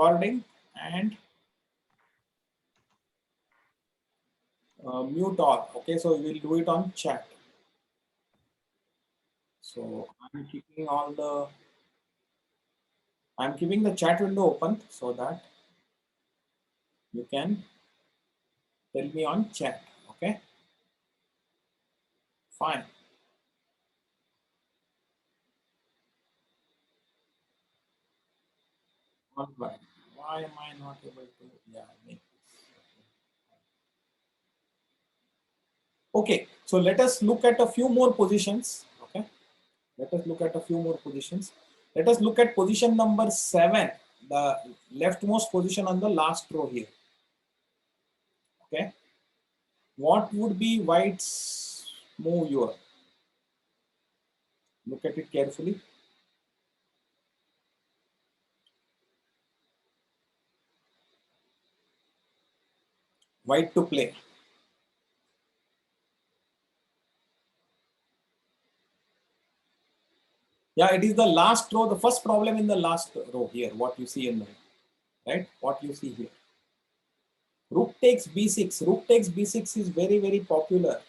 recording and mute all. Okay, so we will do it on chat. So I'm keeping the chat window open so that you can tell me on chat. Okay, fine. All right. Why am I not able to? Yeah, make this. Okay, so let us look at a few more positions. Okay, let us look at a few more positions. Let us look at position number 7, the leftmost position on the last row here. Okay, what would be white's move here? Look at it carefully. White to play. Yeah, it is the last row, the first problem in the last row here, what you see in the right, what you see here. Rook takes b6. Rook takes b6 is very, very popular.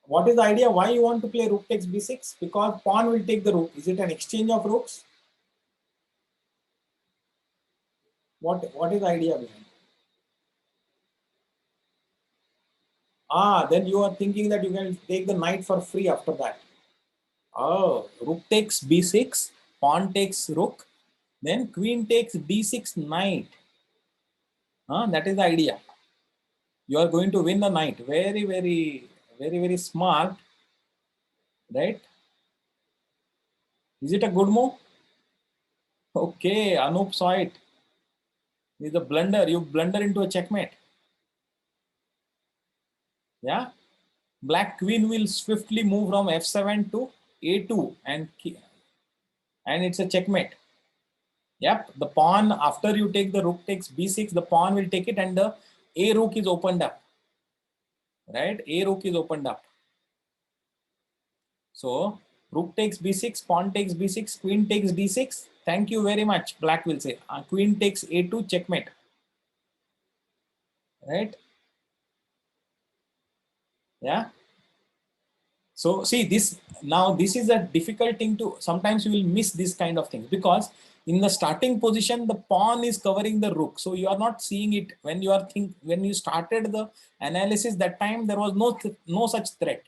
What is the idea? Why you want to play rook takes b6? Because pawn will take the rook. Is it an exchange of rooks? What is the idea behind it? Then you are thinking that you can take the knight for free after that. Oh, rook takes b6, pawn takes rook, then queen takes d6 knight. That is the idea. You are going to win the knight. Very, very, very, very smart, right? Is it a good move? Okay, Anup saw it. It's a blunder. You blunder into a checkmate. Yeah. Black queen will swiftly move from f7 to a2 and it's a checkmate. Yep. The pawn, after you take the rook takes b6, the pawn will take it and the a rook is opened up. Right? A rook is opened up. So rook takes b6, pawn takes b6, queen takes d6. Thank you very much, black will say. Queen takes a2, checkmate. Right? Yeah. So see this, now this is a difficult thing to, sometimes you will miss this kind of things because in the starting position, the pawn is covering the rook. So you are not seeing it when you are when you started the analysis, that time there was no such threat.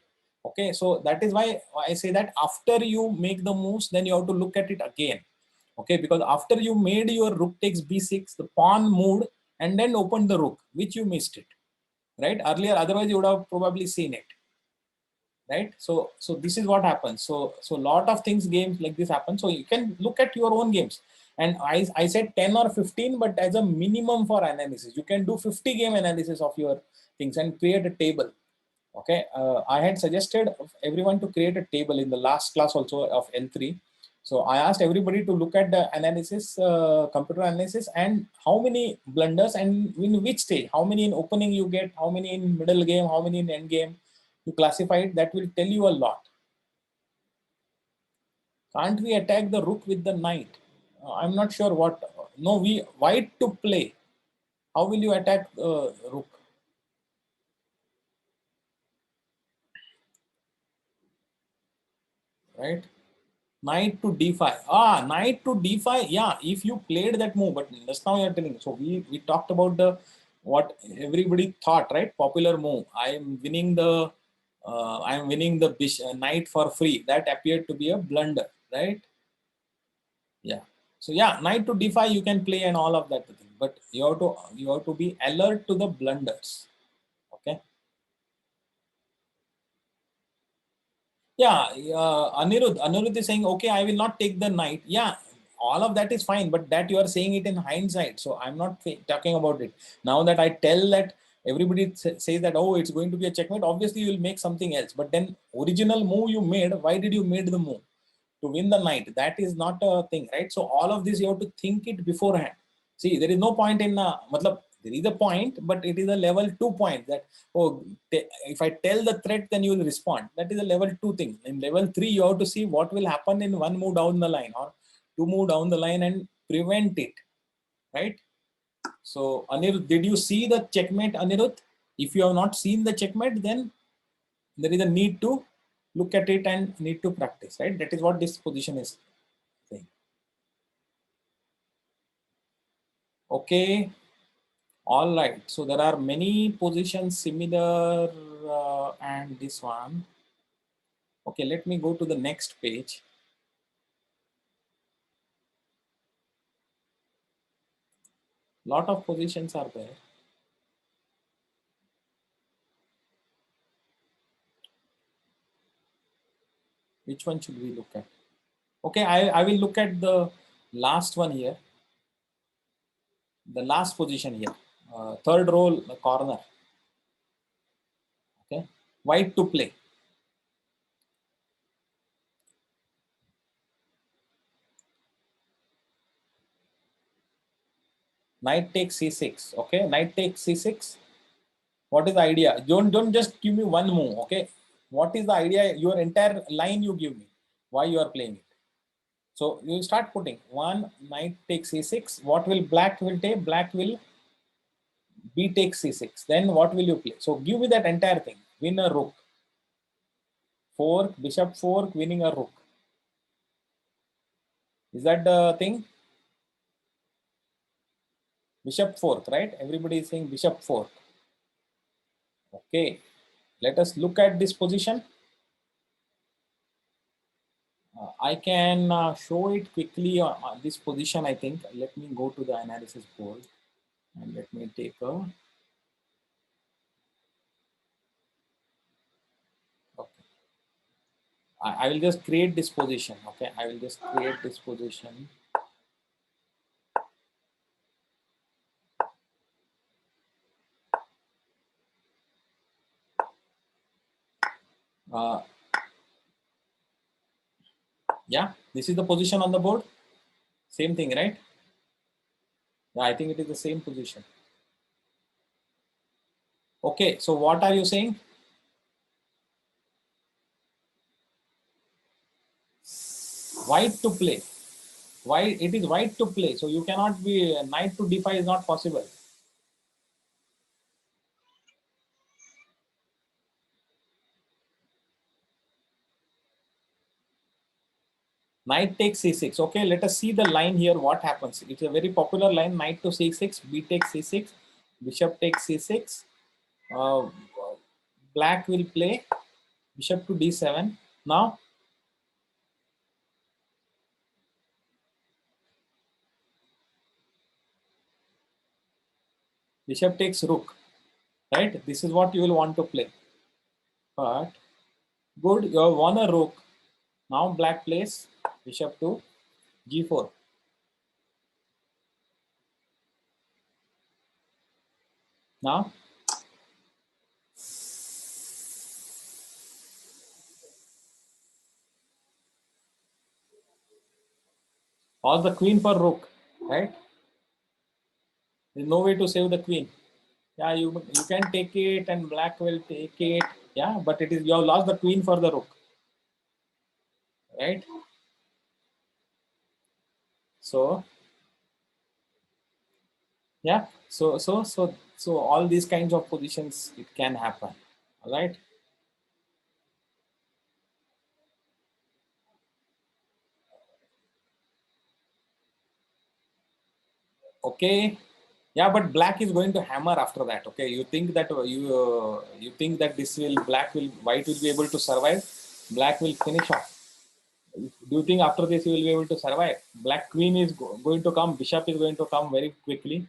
Okay. So that is why I say that after you make the moves, then you have to look at it again. Okay. Because after you made your rook takes b6, the pawn moved and then opened the rook, which you missed it, right? Earlier, otherwise you would have probably seen it. Right, so this is what happens. So lot of things, games like this happen. So you can look at your own games, and I said 10 or 15, but as a minimum for analysis you can do 50 game analysis of your things and create a table. Okay, I had suggested everyone to create a table in the last class also of L3. So I asked everybody to look at the analysis, computer analysis, and how many blunders and in which stage, how many in opening you get, how many in middle game, how many in end game. You classify it, that will tell you a lot. Can't we attack the rook with the knight? I'm not sure what. No, we white to play. How will you attack rook? Right? Knight to d5. Knight to d5. Yeah, if you played that move, but just now you're telling. So we talked about the what everybody thought, right? Popular move. I am winning the knight for free. That appeared to be a blunder, right? Yeah. So yeah, knight to d5 you can play and all of that thing, but you have to be alert to the blunders. Okay. Yeah, Anirudh is saying, okay, I will not take the knight. Yeah, all of that is fine, but that you are saying it in hindsight. So I'm not talking about it. Now that I tell that everybody says that, oh, it's going to be a checkmate, obviously you will make something else. But then original move you made, why did you made the move? To win the knight. That is not a thing, right? So all of this you have to think it beforehand. See, there is no point in, there is a point, but it is a level 2 point that, oh, if I tell the threat, then you will respond. That is a level 2 thing. In level 3, you have to see what will happen in one move down the line or two move down the line and prevent it. right? So Anirudh, did you see the checkmate, Anirudh? If you have not seen the checkmate, then there is a need to look at it and need to practice, right? That is what this position is saying. Okay, all right. So there are many positions similar and this one. Okay, let me go to the next page. Lot of positions are there. Which one should we look at? Okay, I will look at the last one here. The last position here. Third row, the corner. Okay, white to play. Knight takes c6. Okay, knight takes c6. What is the idea? Don't just give me one move. Okay, what is the idea? Your entire line you give me. Why you are playing it? So you start putting one knight takes c6. What will black will take? Black will b takes c6. Then what will you play? So give me that entire thing. Win a rook. Fork, bishop fork, winning a rook. Is that the thing? Bishop fork, right? Everybody is saying bishop fork. Okay, let us look at this position. I can show it quickly on this position, I think. Let me go to the analysis board and let me take a. Okay. I will just create this position. Okay, I will just create this position. Uh, yeah, this is the position on the board. Same thing, right? Yeah, I think it is the same position. Okay, so what are you saying? White to play. White, it is white to play. So you cannot be knight to d5 is not possible. Knight takes c6. Okay, let us see the line here. What happens? It's a very popular line. Knight to c6, b takes c6, bishop takes c6. Uh, Black will play bishop to d7. Now, bishop takes rook. Right? This is what you will want to play. But good, you have won a rook. Now black plays bishop to g4. Now, or the queen for rook, right? There's no way to save the queen. Yeah, you can take it and black will take it. Yeah, but it is you have lost the queen for the rook, right? So yeah, so all these kinds of positions it can happen. All right. Okay. Yeah, but black is going to hammer after that. Okay, you think that you think that this will black will white will be able to survive? Black will finish off. Do you think after this you will be able to survive? Black queen is going to come. Bishop is going to come very quickly,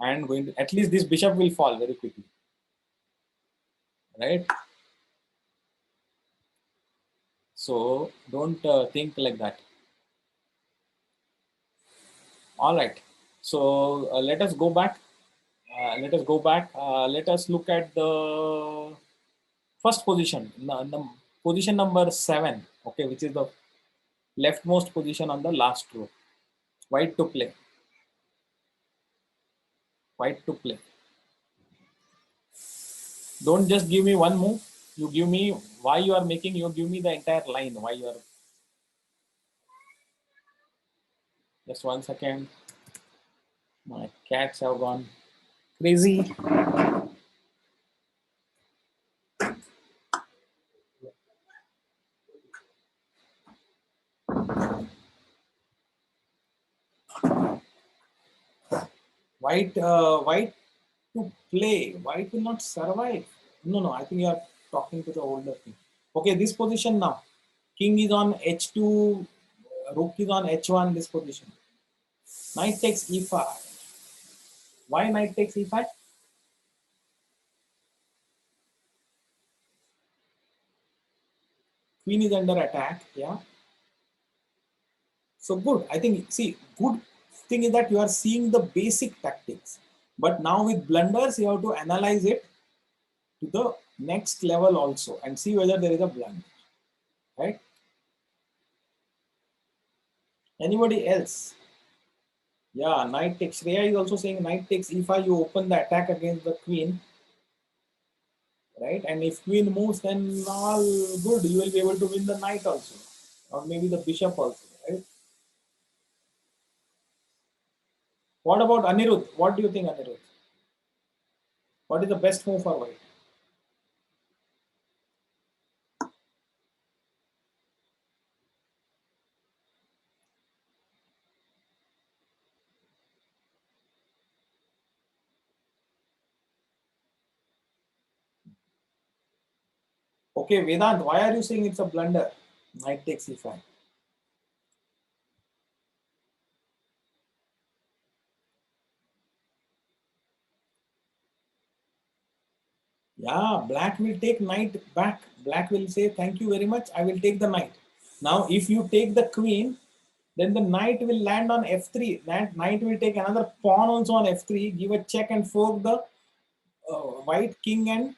and going to, at least this bishop will fall very quickly, right? So don't think like that. All right. So let us go back. Let us go back. Let us look at the first position, position number 7. Okay, which is the leftmost position on the last row. White to play. White to play. Don't just give me one move. You give me why you are making. You give me the entire line. Why you are. Just 1 second. My cats have gone crazy. White to play. White will not survive. No, no. I think you are talking to the older thing. Okay, this position now. King is on h2. Rook is on h1. This position. Knight takes e5. Why knight takes e5? Queen is under attack. Yeah. So good. I think, see, good thing is that you are seeing the basic tactics. But now with blunders, you have to analyze it to the next level also and see whether there is a blunder. Right? Anybody else? Yeah, knight takes. Shreya is also saying knight takes e5. You open the attack against the queen. Right? And if queen moves, then all good. You will be able to win the knight also. Or maybe the bishop also. Right? What about Anirudh? What do you think, Anirudh? What is the best move for white? Okay, Vedant, why are you saying it's a blunder? Knight takes e5. Yeah, black will take knight back. Black will say, thank you very much. I will take the knight. Now, if you take the queen, then the knight will land on f3. That knight will take another pawn also on f3, give a check and fork the white king and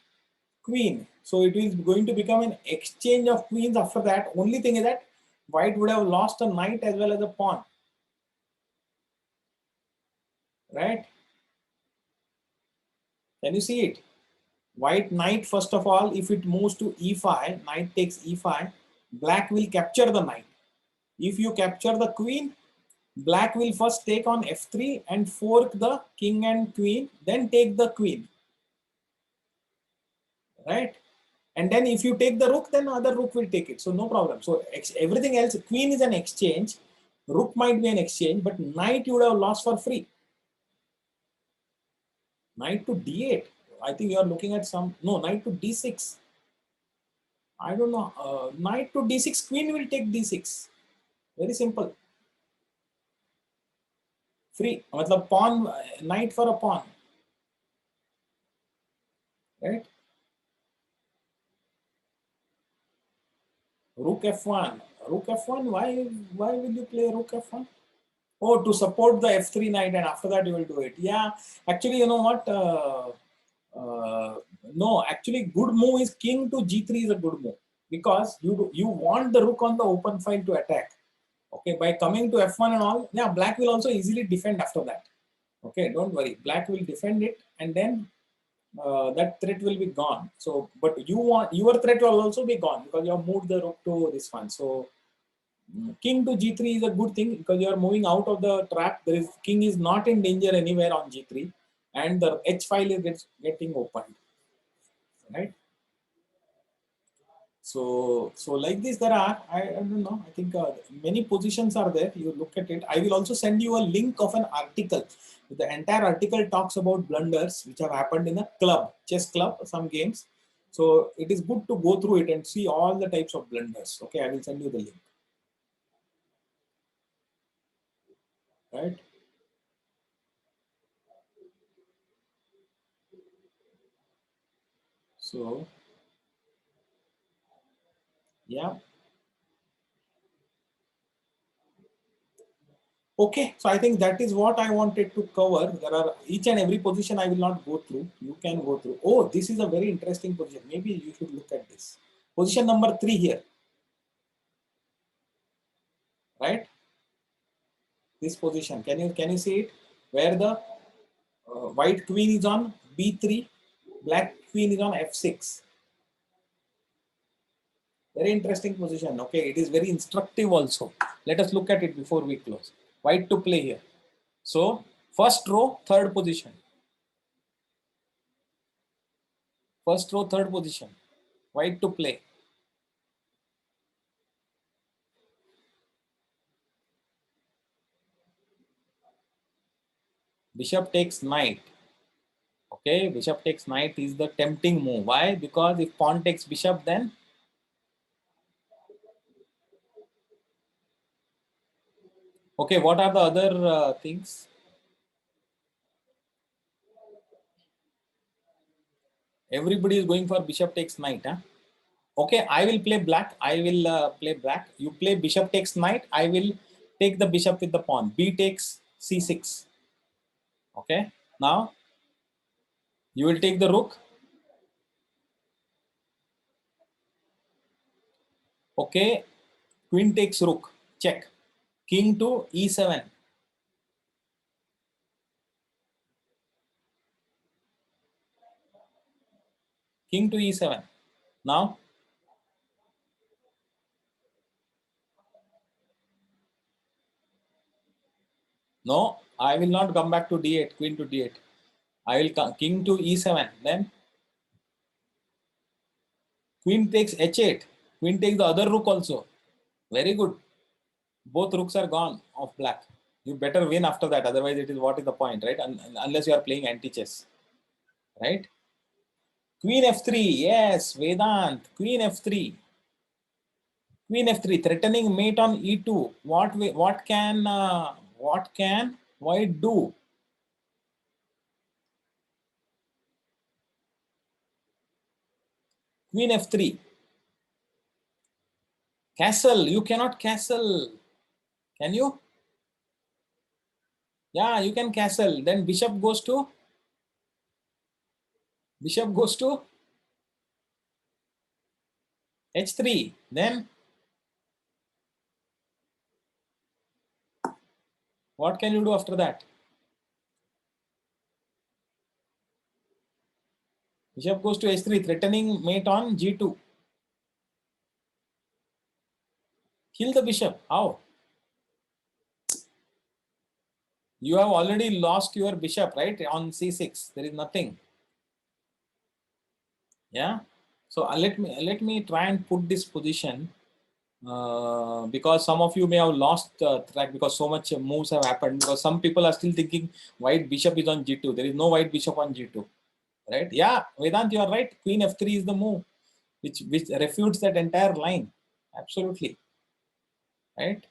queen. So it is going to become an exchange of queens after that. Only thing is that white would have lost a knight as well as a pawn. Right? Can you see it? White knight, first of all, if it moves to e5, knight takes e5, black will capture the knight. If you capture the queen, black will first take on f3 and fork the king and queen, then take the queen. Right? And then if you take the rook, then other rook will take it. So no problem. So everything else, queen is an exchange, rook might be an exchange, but knight you would have lost for free. Knight to d8. I think you are looking at some, no, knight to d6. I don't know. Knight to d6, queen will take d6. Very simple. Free. मतलब pawn, knight for a pawn. Right? Rook f1. Rook f1. Why will you play rook f1? Oh, to support the f3 knight, and after that you will do it. Yeah. Actually, you know what? No. Actually, good move is king to g3 is a good move because you want the rook on the open file to attack. Okay. By coming to f1 and all, yeah, black will also easily defend after that. Okay, don't worry. Black will defend it, and then that threat will be gone. So, but you want your threat will also be gone because you have moved the rook to this one. So, king to g3 is a good thing because you are moving out of the trap. There is king is not in danger anywhere on g3, and the h file is getting opened. Right. So like this, there are, I don't know, I think many positions are there. You look at it. I will also send you a link of an article. The entire article talks about blunders which have happened in a club, chess club, some games. So it is good to go through it and see all the types of blunders. Okay, I will send you the link. Right. So yeah. Okay, so I think that is what I wanted to cover. There are each and every position I will not go through. You can go through. Oh, this is a very interesting position. Maybe you should look at this. Position number 3 here, right? This position. Can you see it? Where the white queen is on b3, black queen is on f6. Very interesting position. Okay, it is very instructive also. Let us look at it before we close. White to play here. So First row, third position. First row, third position. White to play. Bishop takes knight. Okay, bishop takes knight is the tempting move. Why? Because if pawn takes bishop, then okay, what are the other things? Everybody is going for bishop takes knight. Huh? Okay, I will play black. I will play black. You play bishop takes knight. I will take the bishop with the pawn. B takes c6. Okay, now you will take the rook. Okay, queen takes rook. Check. King to e7. King to e7. Now, no, I will not come back to d8. Queen to d8. I will come king to e7. Then queen takes h8. Queen takes the other rook also. Very good. Both rooks are gone of black. You better win after that. Otherwise, it is what is the point, right? Unless you are playing anti-chess, right? Queen f3. Yes, Vedant. Queen f3. Queen f3. Threatening mate on e2. What can white do? Queen f3. Castle. You cannot castle. Can you? Yeah, you can castle. Then bishop goes to h3. Then what can you do after that? Bishop goes to h3, threatening mate on g2. Kill the bishop. How? You have already lost your bishop, right? On c6. There is nothing. Yeah. So let me try and put this position because some of you may have lost track because so much moves have happened. Because some people are still thinking white bishop is on g2. There is no white bishop on g2, right? Yeah, Vedant, you are right. Queen f3 is the move, which refutes that entire line. Absolutely, right?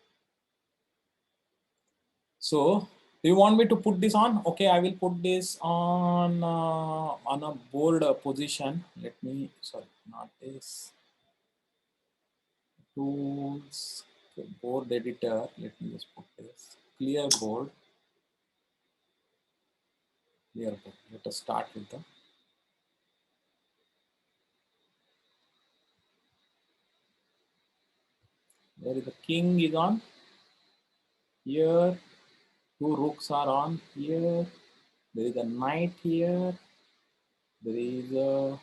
So, do you want me to put this on? Okay, I will put this on a board position. Let me, sorry, not this. Tools, okay, board editor. Let me just put this. Clear board. Clear board. Let us start with the. There is the king is on here. Two rooks are on here. There is a knight here. There is a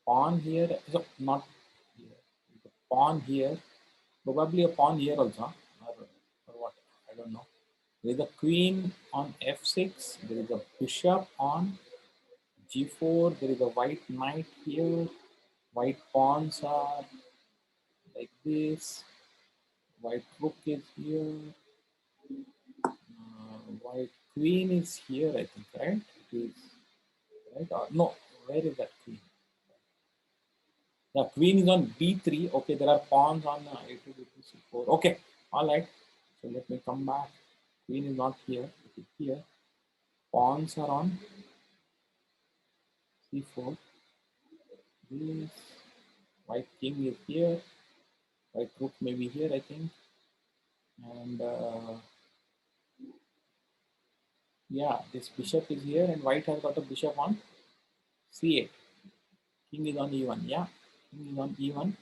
pawn here. So not here. There is a pawn here. Probably a pawn here also, or what? I don't know. There is a queen on f6. There is a bishop on g4. There is a white knight here. White pawns are like this. White rook is here. White queen is here, I think, right? It is, right? Or, no, where is that queen? The queen is on b3. Okay, there are pawns on a2, b2, c4. Okay, all right. So let me come back. Queen is not here. It is here. Pawns are on c4. This white king is here. White rook may be here, I think. And yeah, this bishop is here, and white has got a bishop on c8. King is on e1. Yeah, king is on e1.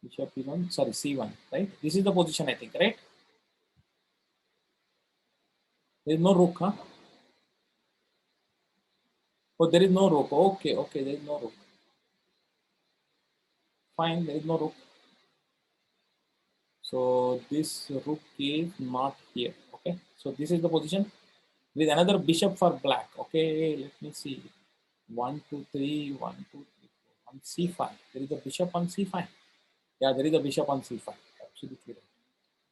Bishop is on, sorry, c1. Right. This is the position, I think. Right. There is no rook, huh? Oh, there is no rook. Okay, okay, there is no rook. Fine, there is no rook. So this rook is not here. Okay, so this is the position. There is another bishop for black. Okay, let me see. 1, 2, 3, 1, 2, 3, 4. On c5. There is a bishop on c5. Yeah, there is a bishop on c5. Absolutely right.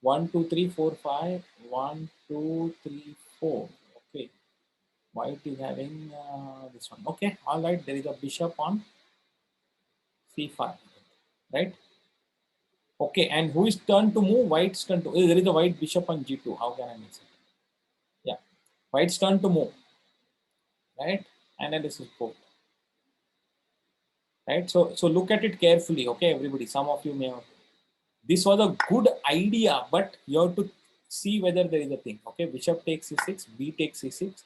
1, 2, 3, 4, 5. 1, 2, 3, 4. Okay. White is having this one. Okay, all right. There is a bishop on c5. Right? Okay, and who is turn to move? White's turn to. There is a white bishop on g2. How can I miss it? Yeah, white's turn to move. Right? And then this is both. Right? So look at it carefully. Okay, everybody. Some of you may have. This was a good idea, but you have to see whether there is a thing. Okay, bishop takes c6, b takes c6,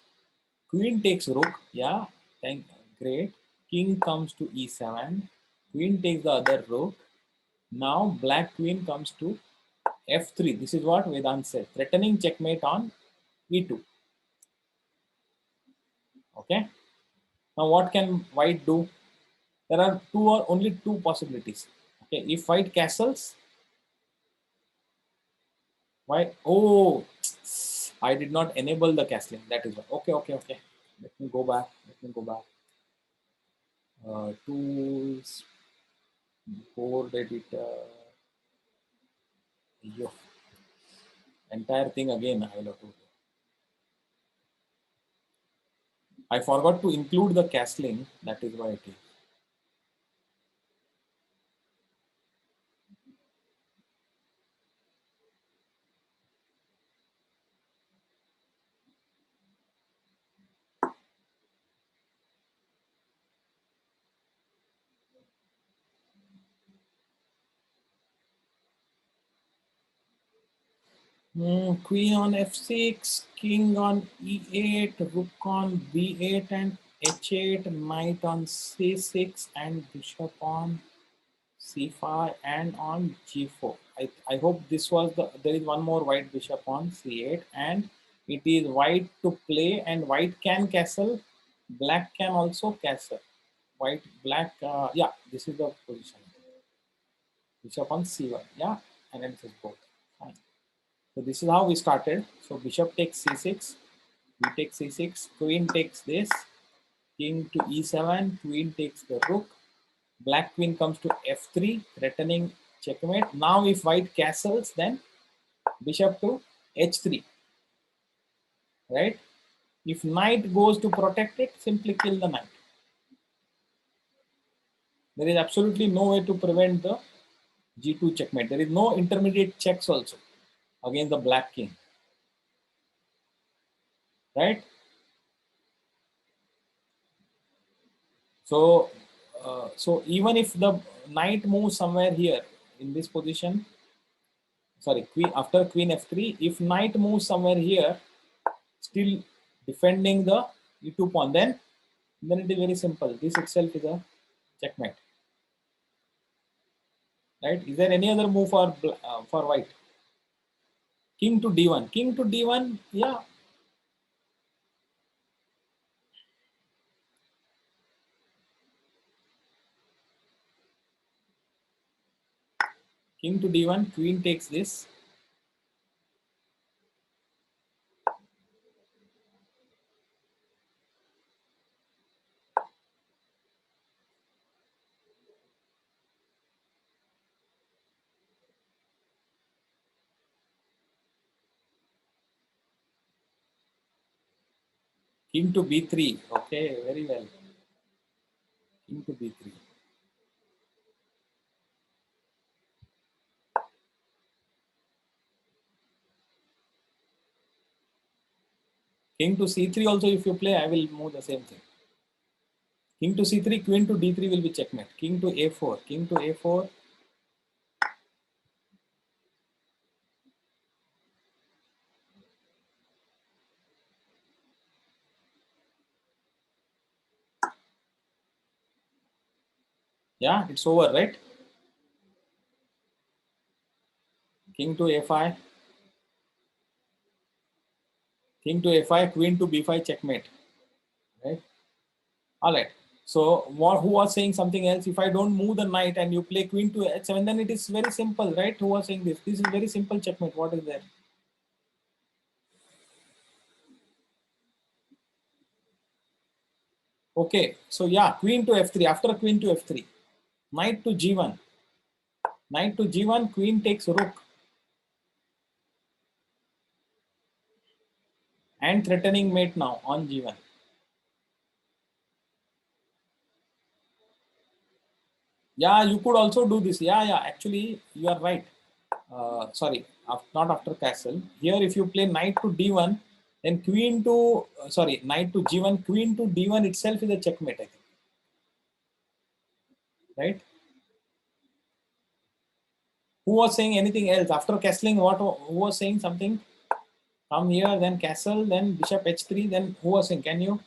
queen takes rook. Yeah, thank great. King comes to e7, queen takes the other rook. Now black queen comes to f3. This is what Vedant said, threatening checkmate on e2. Okay. Now what can white do? There are only two possibilities. Okay, if white castles, why? Oh, I did not enable the castling. That is why. Okay, okay, okay. Let me go back. Let me go back. Tools, board editor. Yo, entire thing again. I will have to. I forgot to include the castling. That is why it is. Queen on f6, king on e8, rook on b8 and h8, knight on c6, and bishop on c5 and on g4. I hope this was there is one more white bishop on c8, and it is white to play, and white can castle, black can also castle. White, black, yeah, this is the position. Bishop on c1, yeah, and then this is both. Fine. So this is how we started. So bishop takes c6, we take c6, queen takes this, king to e7, queen takes the rook, black queen comes to f3, threatening checkmate. Now if white castles, then bishop to h3, right? If knight goes to protect it, simply kill the knight. There is absolutely no way to prevent the g2 checkmate. There is no intermediate checks also against the black king, right? So, so even if the knight moves somewhere here in this position, sorry, queen after queen f3, if knight moves somewhere here, still defending the e2 pawn, then it is very simple. This itself is a checkmate, right? Is there any other move for white? King to d1, king to d1, yeah. King to d1, queen takes this. King to b3, okay, very well. King to b3. King to c3 also, if you play, I will move the same thing. King to c3, queen to d3 will be checkmate. King to a4, king to a4. Yeah, it's over, right? King to a5. King to a5, queen to b5, checkmate. Right? All right. So who was saying something else? If I don't move the knight and you play queen to h7, then it is very simple, right? Who was saying this? This is very simple checkmate. What is there? Okay, so yeah, queen to f3. After queen to f3, knight to g1. Knight to g1, queen takes rook and threatening mate now on g1. Yeah, you could also do this. Yeah, actually you are right. Sorry, not after castle. Here if you play knight to d1, then queen to, sorry, knight to g1, queen to d1 itself is a checkmate, I think. Right? Who was saying anything else? After castling, who was saying something? Come here, then castle, then bishop h3, then who was saying? Can you?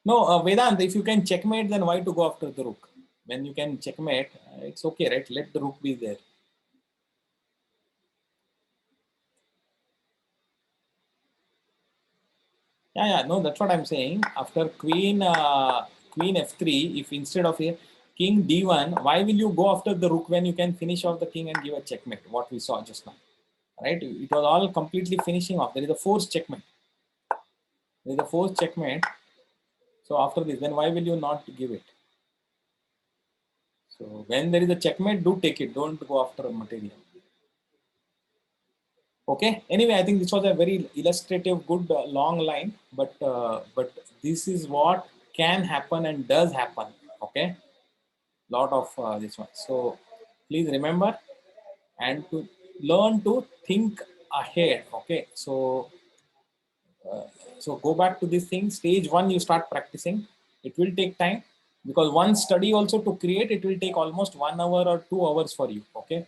No, Vedant, if you can checkmate, then why to go after the rook? When you can checkmate, it's okay, right? Let the rook be there. Yeah, no, that's what I'm saying. After queen f3, if instead of a king d1, why will you go after the rook when you can finish off the king and give a checkmate? What we saw just now, right? It was all completely finishing off. There is a forced checkmate. There is a forced checkmate. So after this, then why will you not give it? So when there is a checkmate, do take it. Don't go after a material. Okay. Anyway, I think this was a very illustrative, good long line, but this is what can happen and does happen. Okay, lot of this one. So please remember and to learn to think ahead. Okay, uh, so go back to this thing. Stage one, you start practicing. It will take time because one study also to create it will take almost 1 hour or 2 hours for you. Okay,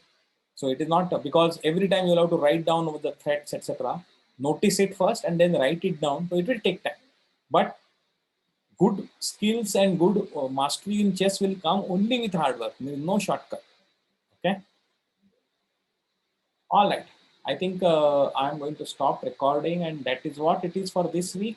so it is not because every time you'll have to write down over the threats, etc. Notice it first and then write it down. So it will take time. But good skills and good mastery in chess will come only with hard work. There is no shortcut. Okay. All right. I think I'm going to stop recording, and that is what it is for this week.